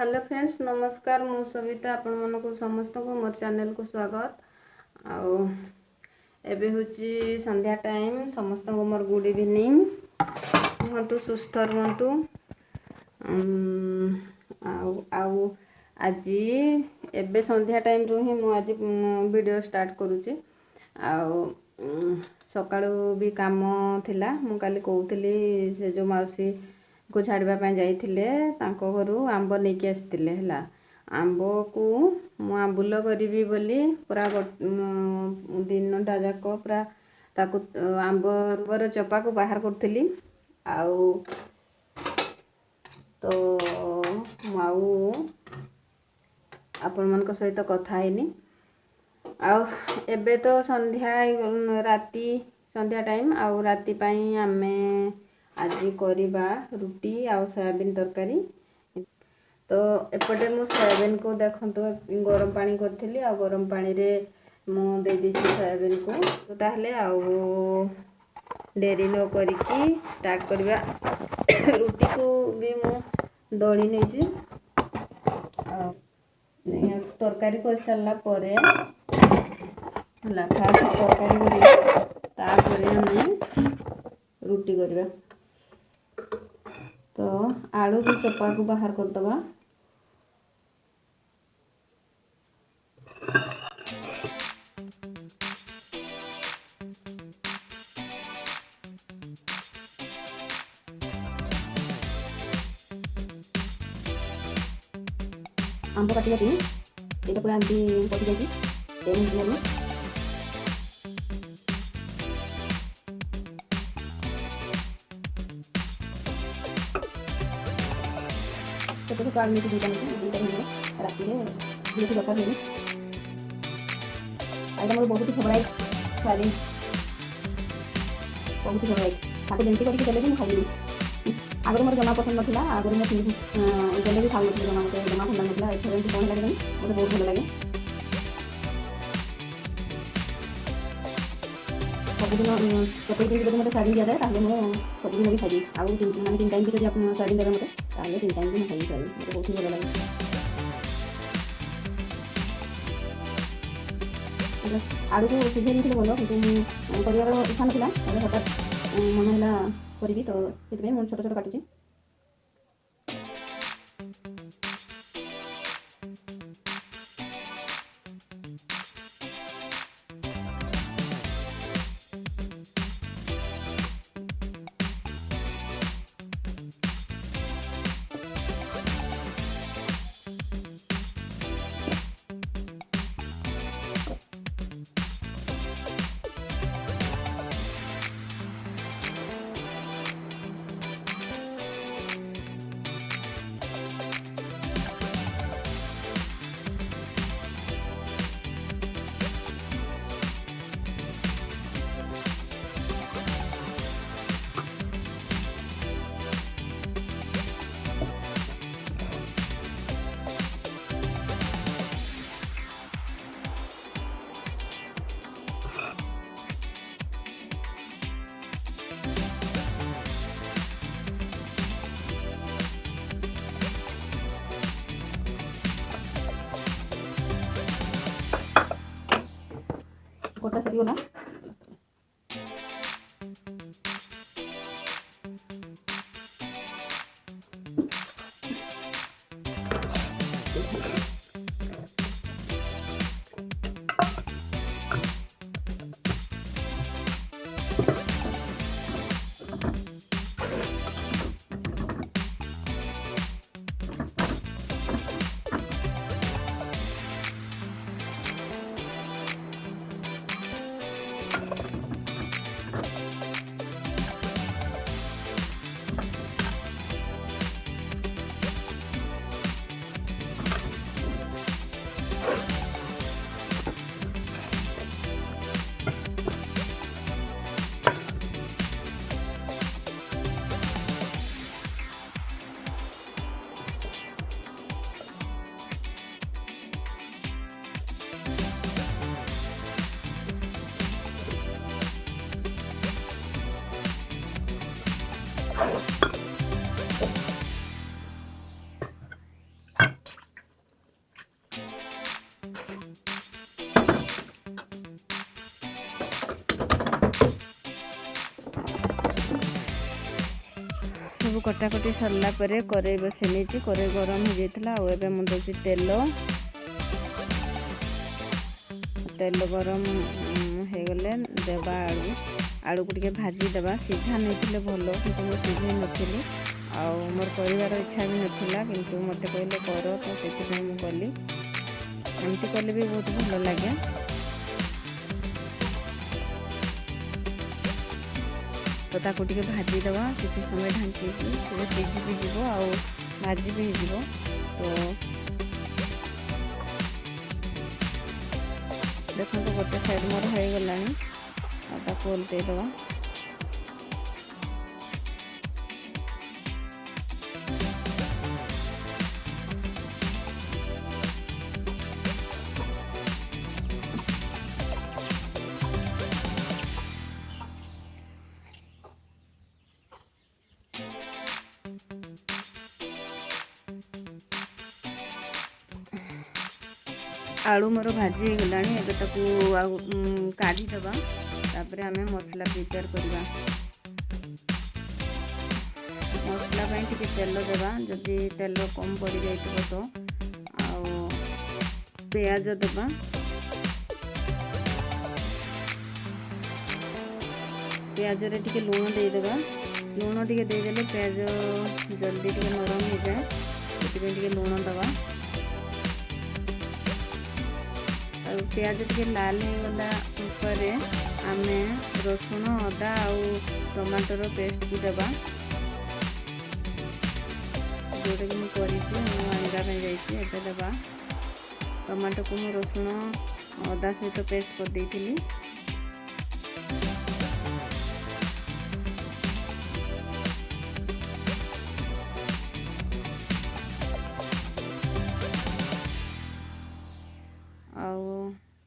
Hello friends नमस्कार मु सविता आपण मानक समस्त को मोर चैनल को स्वागत आउ एबे होची संध्या टाइम समस्त को मोर गुड इवनिंग हंतु सुस्थ रहंतु आउ आउ आज एबे संध्या टाइम रो ही मु आज वीडियो स्टार्ट करूची आउ सकाळू भी काम थिला मु काली कहउतली से जो माउसी को छाड़वा पाई जाइथिले तांको घरु आंब नेकी आस्तिले हला आंब को मु आंबुल करिवि बोली पूरा दिनटा जाक पूरा ताकु आंबर चपा को बाहर करथिली आउ तो माऊ आपण मन को सहित कथा हैनी आउ एबे तो संध्या राती संध्या टाइम आउ राती पाई आमे आज करिबा रुटी आउ सोयाबीन तरकारी तो एपटे मु सोयाबीन को देखंतो गरम पानी करथिली आ गरम पानी रे मु दे दिछि सोयाबीन को तो ताहले आउ डेरी न करिकी स्टार्ट करबा रुटी को भी मु दळी नै छी तरकारी कर सारला परे ला फास्ट तरकारी करी तापरे हमें रुटी करबा तो आलू की चपा को बाहर कर दबा आंब काटिया थी ये पूरा आंटी पटी जाइए तो काट में दुटा राति रे जेठी दरकार हेनी आइटम मोर बहुत फेवरेट सोयाबीन बहुत फेवरेट खाते जेंटी करके देले भी खाइली आगर मोर जमा पसंद नथिला आगर मैं देले भी खाउ नथिला जमा मते जमा भल नथिला एथरे कोन लागे मते बहुत भल लागे सब दिन कतई दिन जब मते साड़ी जाए ताले मो सब दिन भी खाई आउ तीन टाइम भी जब आप साड़ी देबे मते ताले तीन टाइम भी खाई साड़ी मते बहुत भल लागे आलू को सिझे नहीं भल किंतु परिवार इच्छा नथिला ताले हठात मन होला करबी तो सेतबे मन छोट छोट काटुची कोटा सरियोला कटाकटी सरला परे कड़े बसई नहीं कड़े गरम हो जाता और एवं मुझे तेल गरम हो गले देवा आलू आलू को टे भाजीदेवा सीझा नहीं भल कि सीझे नी आउ मोर कर इच्छा भी नाला कि मत कहले कर तो से मुझे एमती कले भी बहुत भल लगे। तो ताको टे भाजीदेवा किसी समय ढांकी सीझी भी जीव आ भाजी भी हो। तो देखो गोटे साइड मोर हो गला ओल्टेदेवा। आलू मोर भाजी हो गला काढ़ीदेवा तापर आम मसला प्रिपेयर करवा। मसला टे तेल देवा जदि तेल कम पड़ जाए तो पियाज देवा पियाज रे टिके लुण देदेवा लुण टिके देदेले पियाज जल्दी टिके नरम हो जाए से लुण देवा। पियाज टिके लाल हो गला पर आम रसुण अदा और टमाटर पेस्ट को देवा जोटा कि मुझे आनवाई देवा। टमाटो को मुझे रसुण अदा सहित पेस्ट कर देइथिली।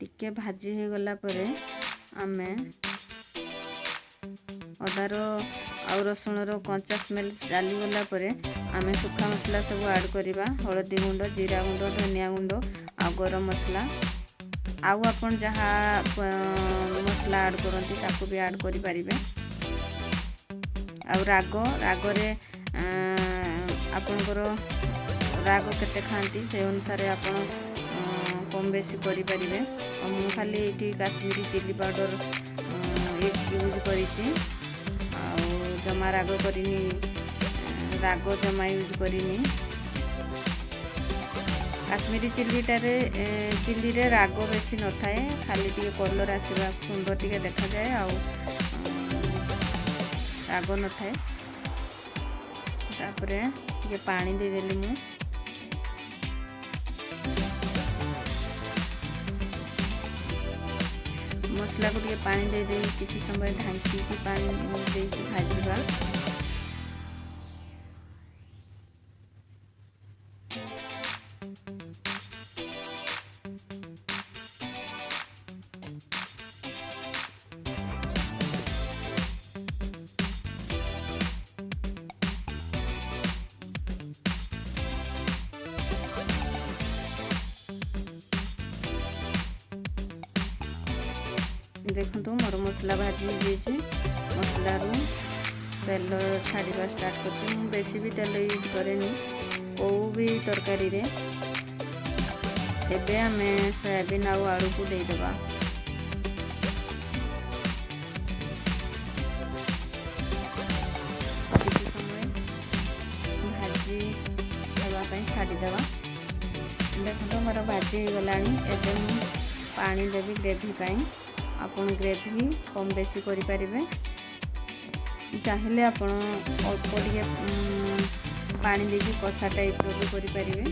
टिके भाजी हो गला परे आमे अदार आ रसुण कंचा स्मेल डाली गला परे आमे सुखा मसला सब ऐड करवा हलदी गुंड जीरा गुंड धनिया गुंड आ गरम मसला आउ आपण जहाँ मसला ऐड करती ताको भी ऐड करि परिबे। आ राग रे आपणकर राग केते खांती से अनुसार आपण कम बेसी करि परिबे। मु खाली ये काश्मीरी चिली पाउडर यूज करी जमा राग करनी राग जमा यूज करनी। काश्मीरी चिल्ली रे राग बेसी न थाए खाली टी कलर आसवा सुंदर टी देखा जाए आ राग न थाए। तापरे टी पानी दे देली मु मसला को टे पानी दे दे किसी समय ढांकी पानी दे भाजवा। देखो मोर मसला भाजी मसला रू तेल छाड़ा स्टार्ट कर बेसी भी तेल यूज करेनी को भी तरकारी रे। एबे आमे सोयाबीन आउ आलू को देदेवा किसी समय भाजी देवाई छाड़ीदेवा। देखो मोर भाजी गला एबे पानी देवी ग्रेवी पाई आपण ग्रेवी कम बेसी करि परिबे चाहिए आपण अल्प टिके पानी देके कषा टाइप भी करि परिबे।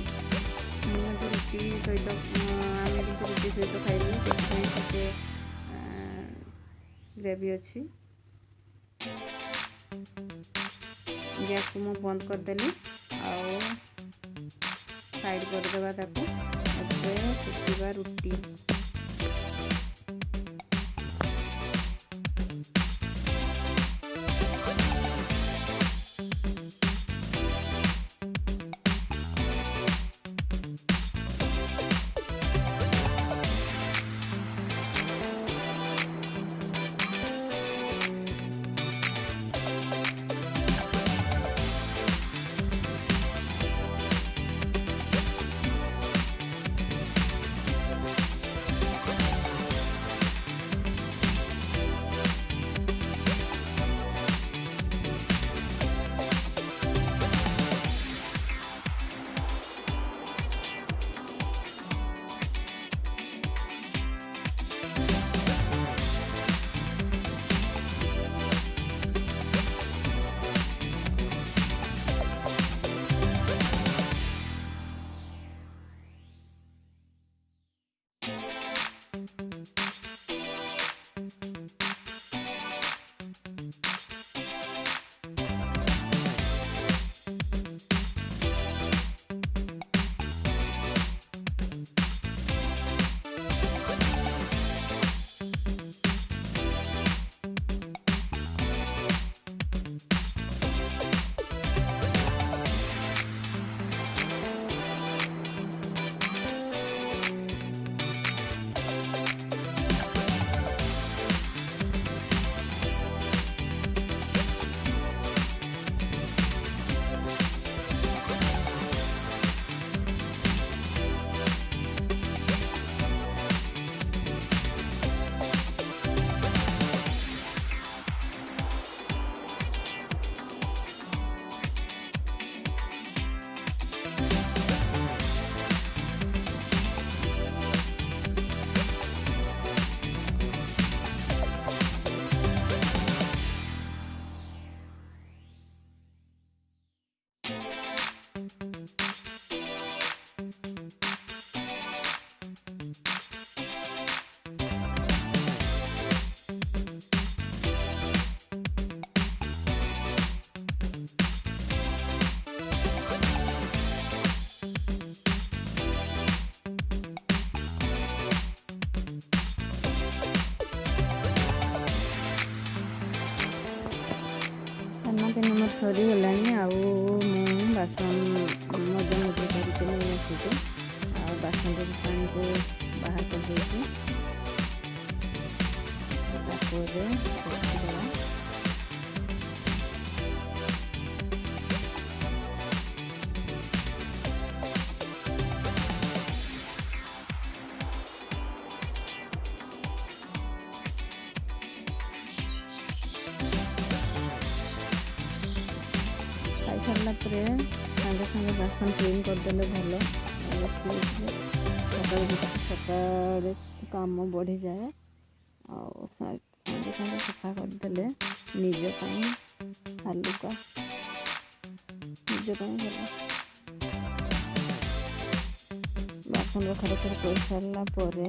रुटी सहित आम रुटी सहित खाइबे ग्रेवी अच्छी गैस को मुझे बंद करदेली आउ साइड करदेवा ताको फुटिवा रुटी। ସରିଗଲାଣି ଆଉ ମୁଁ ବାସନ ମଜାମଜି କରିକି ନେଇ ଆସିଛି। ଆଉ ବାସନରୁ ପାଣିକୁ ବାହାର କରିଦେଇଛି। ତାକୁ ଏବେ ରଖିଦେବା। ଖାଇସାରିଲା ପରେ ସାଙ୍ଗେ ସାଙ୍ଗେ ବାସନ କ୍ଲିନ୍ କରିଦେଲେ ଭଲ। ସକାଳେ କାମ ବଢ଼ିଯାଏ ଆଉ ସାଙ୍ଗେ ସାଙ୍ଗେ ସଫା କରିଦେଲେ ନିଜ ପାଇଁ ହାଲୁକା, ନିଜ ପାଇଁ ଭଲ। ବାସନ ଖରଖର କରିସାରିଲା ପରେ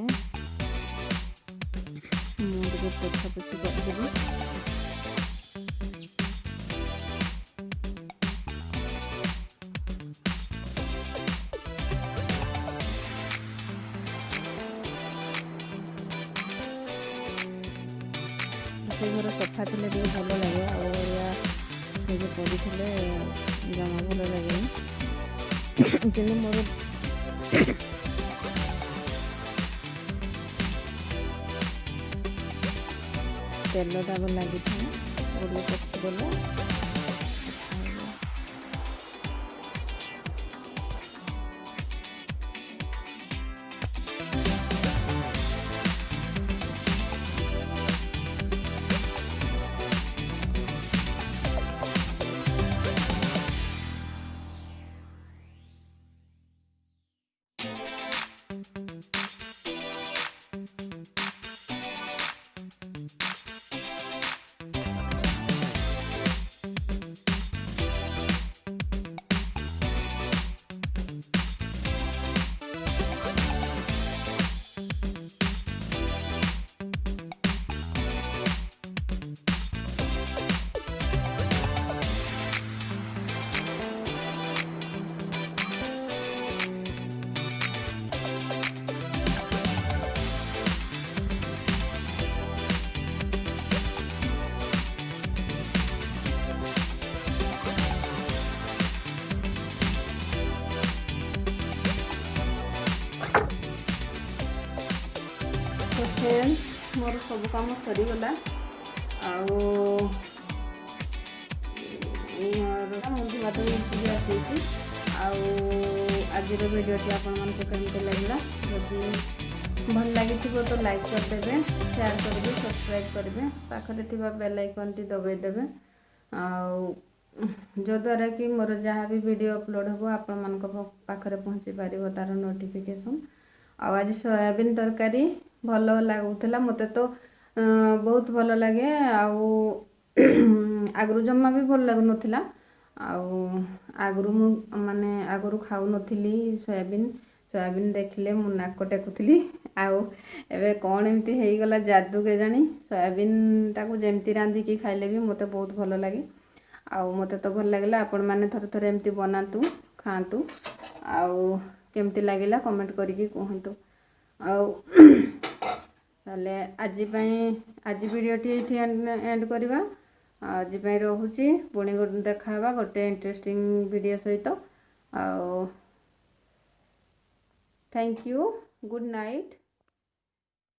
ମୁଁ ଟିକେ ପୋଛାପୋଛି କରିଦେବି। ସେ ଘର ସଫା ଥିଲେ ଟିକେ ଭଲ ଲାଗେ, ଆଉ ଅଳିଆ ଟିକେ ପଡ଼ିଥିଲେ ଜମା ଭଲ ଲାଗେନି। କିନ୍ତୁ ମୋର ତେଲ ଦାଗ ଲାଗିଥାଏ, ଗୋଡ଼ ପୋଛିଦେଲେ ମୋର ସବୁ କାମ ସରିଗଲା। ଆଉ ମୁଣ୍ଡି ଭାତ ବି ଆସିଛି। ଆଉ ଆଜିର ଭିଡ଼ିଓଟି ଆପଣମାନଙ୍କୁ କେମିତି ଲାଗିଲା? ଯଦି ଭଲ ଲାଗିଥିବ ତ ଲାଇକ୍ କରିଦେବେ, ସେୟାର କରିବେ, ସବସ୍କ୍ରାଇବ୍ କରିବେ, ପାଖରେ ଥିବା ବେଲ୍ ଆଇକନ୍ଟି ଦବାଇଦେବେ। ଆଉ ଯଦ୍ୱାରା କି ମୋର ଯାହା ବି ଭିଡ଼ିଓ ଅପଲୋଡ଼ ହେବ ଆପଣମାନଙ୍କ ପାଖରେ ପହଞ୍ଚି ପାରିବ ତା'ର ନୋଟିଫିକେସନ୍। ଆଉ ଆଜି ସୋୟାବିନ୍ ତରକାରୀ ଭଲ ଲାଗୁଥିଲା, ମୋତେ ତ ବହୁତ ଭଲ ଲାଗେ। ଆଉ ଆଗରୁ ଜମା ବି ଭଲ ଲାଗୁନଥିଲା। ଆଉ ଆଗରୁ ମୁଁ ଆଗରୁ ଖାଉନଥିଲି ସୋୟାବିନ୍ ଦେଖିଲେ ମୁଁ ନାକ ଟେକୁଥିଲି। ଆଉ ଏବେ କ'ଣ ଏମିତି ହେଇଗଲା ଯାଦୁ କେଜାଣି, ସୋୟାବିନ୍ଟାକୁ ଯେମିତି ରାନ୍ଧିକି ଖାଇଲେ ବି ମୋତେ ବହୁତ ଭଲ ଲାଗେ। ଆଉ ମୋତେ ତ ଭଲ ଲାଗିଲା। ଆପଣମାନେ ଥରେ ଥରେ ଏମିତି ବନାନ୍ତୁ, ଖାଆନ୍ତୁ। ଆଉ କେମିତି ଲାଗିଲା କମେଣ୍ଟ କରିକି କୁହନ୍ତୁ। ଆଉ ତାହେଲେ ଆଜି ଭିଡ଼ିଓଟି ଏଇଠି ଏଣ୍ଡ କରିବା। ଆଜି ପାଇଁ ରହୁଛି, ପୁଣି ଦେଖା ହେବା ଗୋଟେ ଇଣ୍ଟରେଷ୍ଟିଂ ଭିଡ଼ିଓ ସହିତ। ଆଉ ଥ୍ୟାଙ୍କ ୟୁ, ଗୁଡ୍ ନାଇଟ୍।